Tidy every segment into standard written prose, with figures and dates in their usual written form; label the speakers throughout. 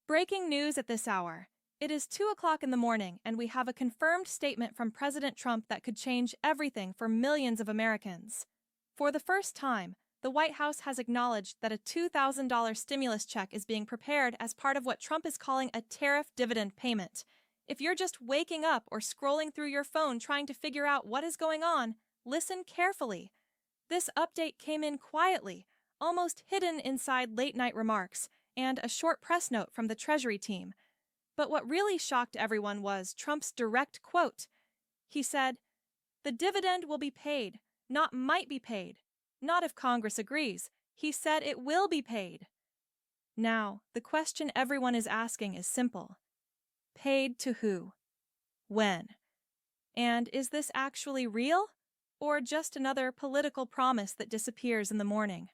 Speaker 1: Breaking news at this hour. It is 2 o'clock in the morning, and we have a confirmed statement from President Trump that could change everything for millions of Americans. For the first time, the White House has acknowledged that a $2,000 stimulus check is being prepared as part of what Trump is calling a tariff dividend payment. If you're just waking up or scrolling through your phone trying to figure out what is going on, listen carefully. This update came in quietly, almost hidden inside late-night remarks, and a short press note from the Treasury team. But what really shocked everyone was Trump's direct quote. He said, "The dividend will be paid, not might be paid. Not if Congress agrees. He said it will be paid." Now, the question everyone is asking is simple. Paid to who? When? And is this actually real? Or just another political promise that disappears in the morning?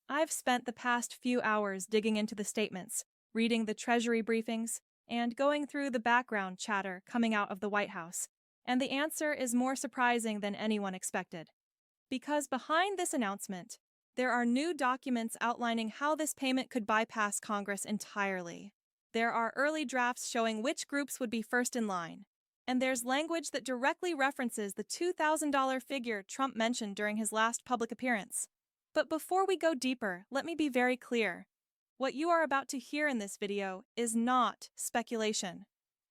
Speaker 1: I've spent the past few hours digging into the statements, reading the Treasury briefings, and going through the background chatter coming out of the White House, and the answer is more surprising than anyone expected. Because behind this announcement, there are new documents outlining how this payment could bypass Congress entirely. There are early drafts showing which groups would be first in line, and there's language that directly references the $2,000 figure Trump mentioned during his last public appearance. But before we go deeper, let me be very clear. What you are about to hear in this video is not speculation.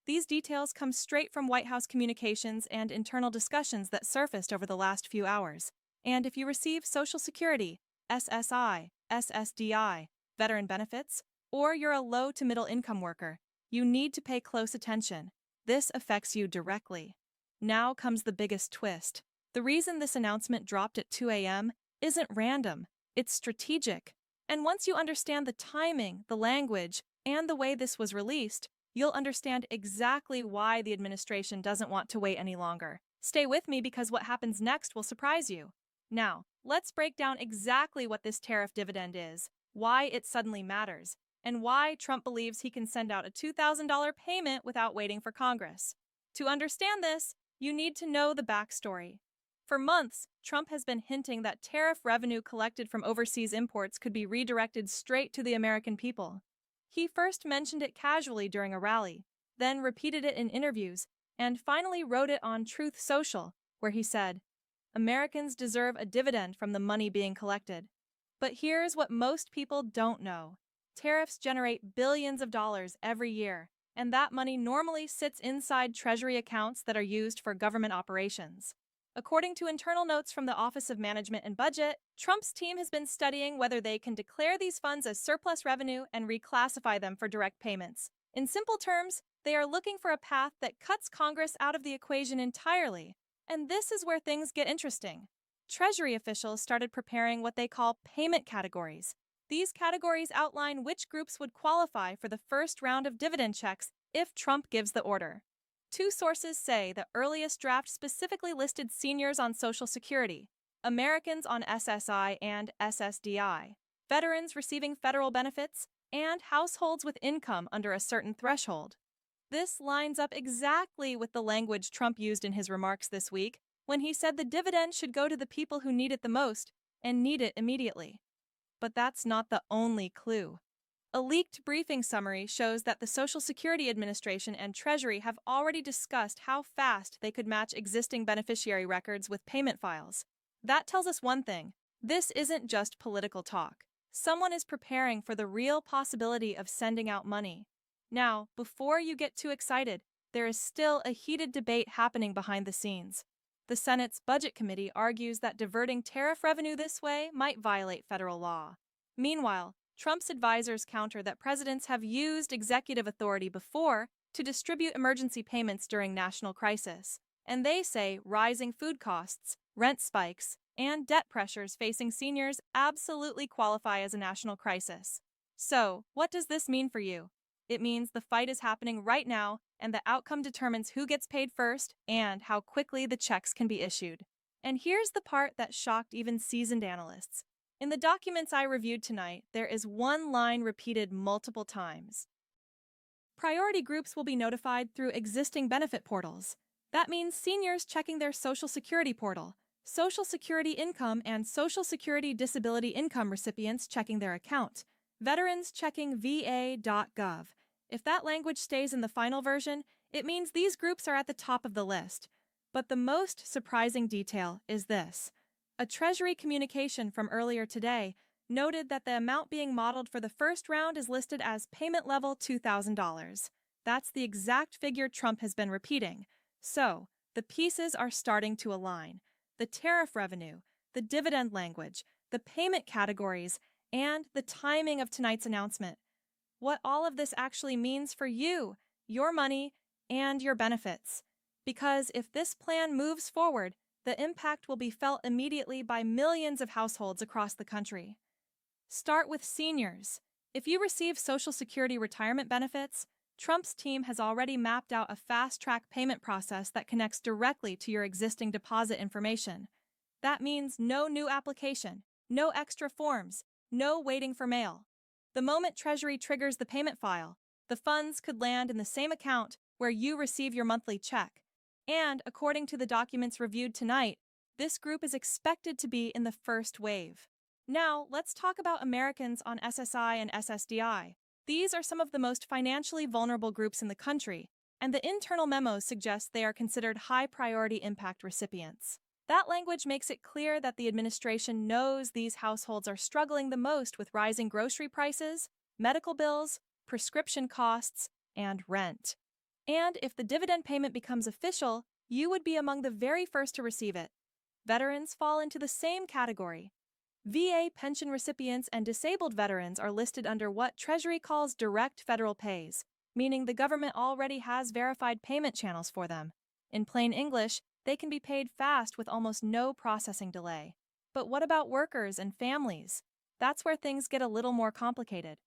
Speaker 1: These details come straight from White House communications and internal discussions that surfaced over the last few hours. And if you receive Social Security, SSI, SSDI, veteran benefits, or you're a low to middle income worker, you need to pay close attention. This affects you directly. Now comes the biggest twist. The reason this announcement dropped at 2 a.m. isn't random, it's strategic. And once you understand the timing, the language, and the way this was released, you'll understand exactly why the administration doesn't want to wait any longer. Stay with me because what happens next will surprise you. Now, let's break down exactly what this tariff dividend is, why it suddenly matters, and why Trump believes he can send out a $2,000 payment without waiting for Congress. To understand this, you need to know the backstory. For months, Trump has been hinting that tariff revenue collected from overseas imports could be redirected straight to the American people. He first mentioned it casually during a rally, then repeated it in interviews, and finally wrote it on Truth Social, where he said, "Americans deserve a dividend from the money being collected." But here's what most people don't know. Tariffs generate billions of dollars every year, and that money normally sits inside Treasury accounts that are used for government operations. According to internal notes from the Office of Management and Budget, Trump's team has been studying whether they can declare these funds as surplus revenue and reclassify them for direct payments. In simple terms, they are looking for a path that cuts Congress out of the equation entirely. And this is where things get interesting. Treasury officials started preparing what they call payment categories. These categories outline which groups would qualify for the first round of dividend checks if Trump gives the order. Two sources say the earliest draft specifically listed seniors on Social Security, Americans on SSI and SSDI, veterans receiving federal benefits, and households with income under a certain threshold. This lines up exactly with the language Trump used in his remarks this week when he said the dividend should go to the people who need it the most and need it immediately. But that's not the only clue. A leaked briefing summary shows that the Social Security Administration and Treasury have already discussed how fast they could match existing beneficiary records with payment files. That tells us one thing. This isn't just political talk. Someone is preparing for the real possibility of sending out money. Now, before you get too excited, there is still a heated debate happening behind the scenes. The Senate's Budget Committee argues that diverting tariff revenue this way might violate federal law. Meanwhile, Trump's advisors counter that presidents have used executive authority before to distribute emergency payments during national crisis, and they say rising food costs, rent spikes, and debt pressures facing seniors absolutely qualify as a national crisis. So, what does this mean for you? It means the fight is happening right now, and the outcome determines who gets paid first and how quickly the checks can be issued. And here's the part that shocked even seasoned analysts. In the documents I reviewed tonight, there is one line repeated multiple times. Priority groups will be notified through existing benefit portals. That means seniors checking their Social Security portal, Social Security income and Social Security disability income recipients checking their account, Veterans checking va.gov. If that language stays in the final version, it means these groups are at the top of the list. But the most surprising detail is this. A Treasury communication from earlier today noted that the amount being modeled for the first round is listed as payment level $2,000. That's the exact figure Trump has been repeating. So, the pieces are starting to align. The tariff revenue, the dividend language, the payment categories, and the timing of tonight's announcement. What all of this actually means for you, your money, and your benefits. Because if this plan moves forward, the impact will be felt immediately by millions of households across the country. Start with seniors. If you receive Social Security retirement benefits, Trump's team has already mapped out a fast-track payment process that connects directly to your existing deposit information. That means no new application, no extra forms, no waiting for mail. The moment Treasury triggers the payment file, the funds could land in the same account where you receive your monthly check. And, according to the documents reviewed tonight, this group is expected to be in the first wave. Now, let's talk about Americans on SSI and SSDI. These are some of the most financially vulnerable groups in the country, and the internal memos suggest they are considered high-priority impact recipients. That language makes it clear that the administration knows these households are struggling the most with rising grocery prices, medical bills, prescription costs, and rent. And if the dividend payment becomes official, you would be among the very first to receive it. Veterans fall into the same category. VA pension recipients and disabled veterans are listed under what Treasury calls direct federal pays, meaning the government already has verified payment channels for them. In plain English, they can be paid fast with almost no processing delay. But what about workers and families? That's where things get a little more complicated.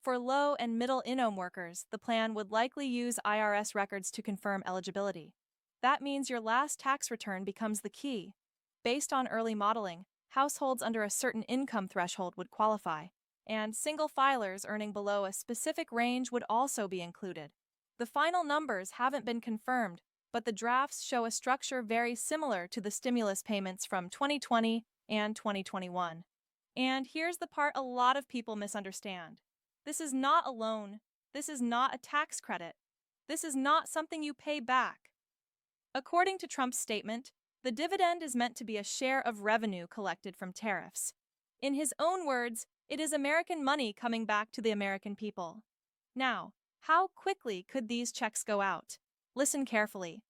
Speaker 1: For low and middle income workers, the plan would likely use IRS records to confirm eligibility. That means your last tax return becomes the key. Based on early modeling, households under a certain income threshold would qualify, and single filers earning below a specific range would also be included. The final numbers haven't been confirmed, but the drafts show a structure very similar to the stimulus payments from 2020 and 2021. And here's the part a lot of people misunderstand. This is not a loan. This is not a tax credit. This is not something you pay back. According to Trump's statement, the dividend is meant to be a share of revenue collected from tariffs. In his own words, it is American money coming back to the American people. Now, how quickly could these checks go out? Listen carefully.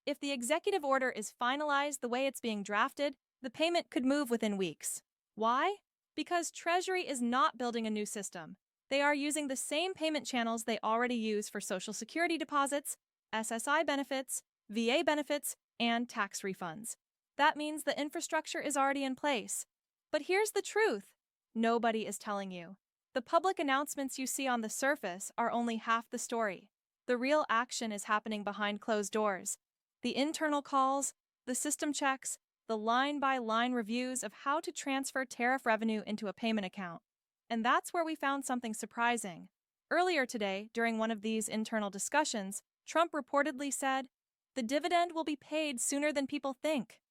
Speaker 1: If the executive order is finalized the way it's being drafted, the payment could move within weeks. Why? Because Treasury is not building a new system. They are using the same payment channels they already use for Social Security deposits, SSI benefits, VA benefits, and tax refunds. That means the infrastructure is already in place. But here's the truth. Nobody is telling you. The public announcements you see on the surface are only half the story. The real action is happening behind closed doors. The internal calls, the system checks, the line-by-line reviews of how to transfer tariff revenue into a payment account. And that's where we found something surprising. Earlier today, during one of these internal discussions, Trump reportedly said, "The dividend will be paid sooner than people think."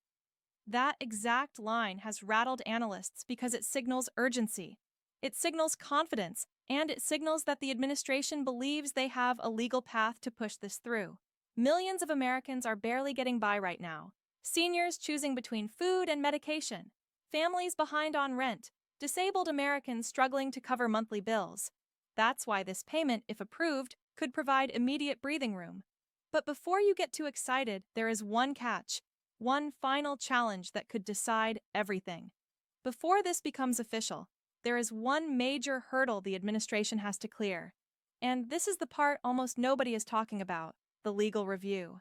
Speaker 1: That exact line has rattled analysts because it signals urgency. It signals confidence, and it signals that the administration believes they have a legal path to push this through. Millions of Americans are barely getting by right now. Seniors choosing between food and medication, families behind on rent, disabled Americans struggling to cover monthly bills. That's why this payment, if approved, could provide immediate breathing room. But before you get too excited, there is one catch, one final challenge that could decide everything. Before this becomes official, there is one major hurdle the administration has to clear. And this is the part almost nobody is talking about, the legal review.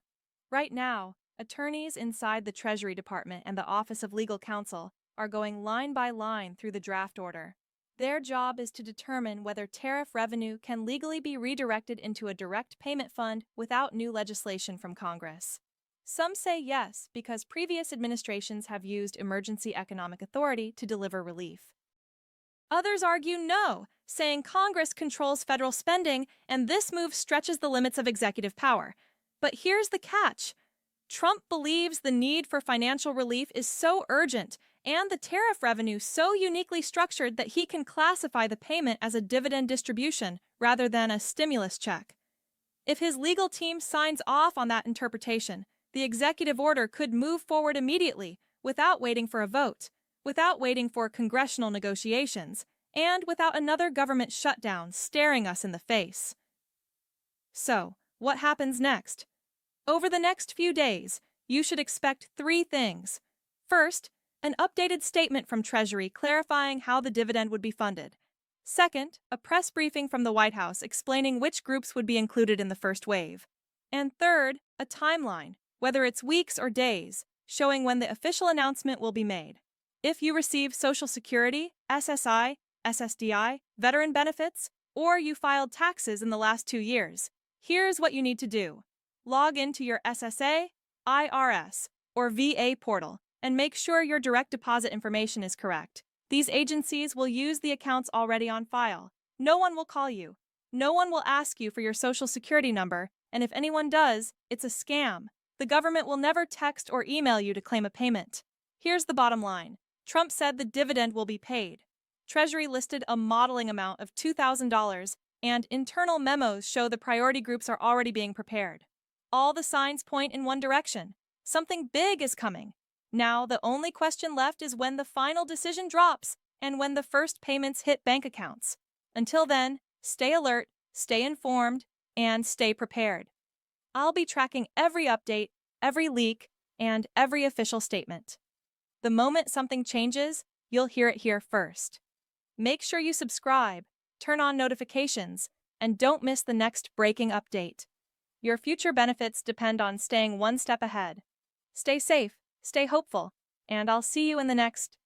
Speaker 1: Right now, attorneys inside the Treasury Department and the Office of Legal Counsel are going line by line through the draft order. Their job is to determine whether tariff revenue can legally be redirected into a direct payment fund without new legislation from Congress. Some say yes because previous administrations have used emergency economic authority to deliver relief. Others argue no, saying Congress controls federal spending and this move stretches the limits of executive power. But here's the catch. Trump believes the need for financial relief is so urgent and the tariff revenue so uniquely structured that he can classify the payment as a dividend distribution rather than a stimulus check. If his legal team signs off on that interpretation, the executive order could move forward immediately without waiting for a vote, without waiting for congressional negotiations, and without another government shutdown staring us in the face. So, what happens next? Over the next few days, you should expect 3 things. First, an updated statement from Treasury clarifying how the dividend would be funded. Second, a press briefing from the White House explaining which groups would be included in the first wave. And third, a timeline, whether it's weeks or days, showing when the official announcement will be made. If you receive Social Security, SSI, SSDI, veteran benefits, or you filed taxes in the last 2 years, here's what you need to do. Log into your SSA, IRS, or VA portal and make sure your direct deposit information is correct. These agencies will use the accounts already on file. No one will call you. No one will ask you for your Social Security number, and if anyone does, it's a scam. The government will never text or email you to claim a payment. Here's the bottom line. Trump said the dividend will be paid. Treasury listed a modeling amount of $2,000, and internal memos show the priority groups are already being prepared. All the signs point in one direction. Something big is coming. Now, the only question left is when the final decision drops and when the first payments hit bank accounts. Until then, stay alert, stay informed, and stay prepared. I'll be tracking every update, every leak, and every official statement. The moment something changes, you'll hear it here first. Make sure you subscribe, turn on notifications, and don't miss the next breaking update. Your future benefits depend on staying one step ahead. Stay safe, stay hopeful, and I'll see you in the next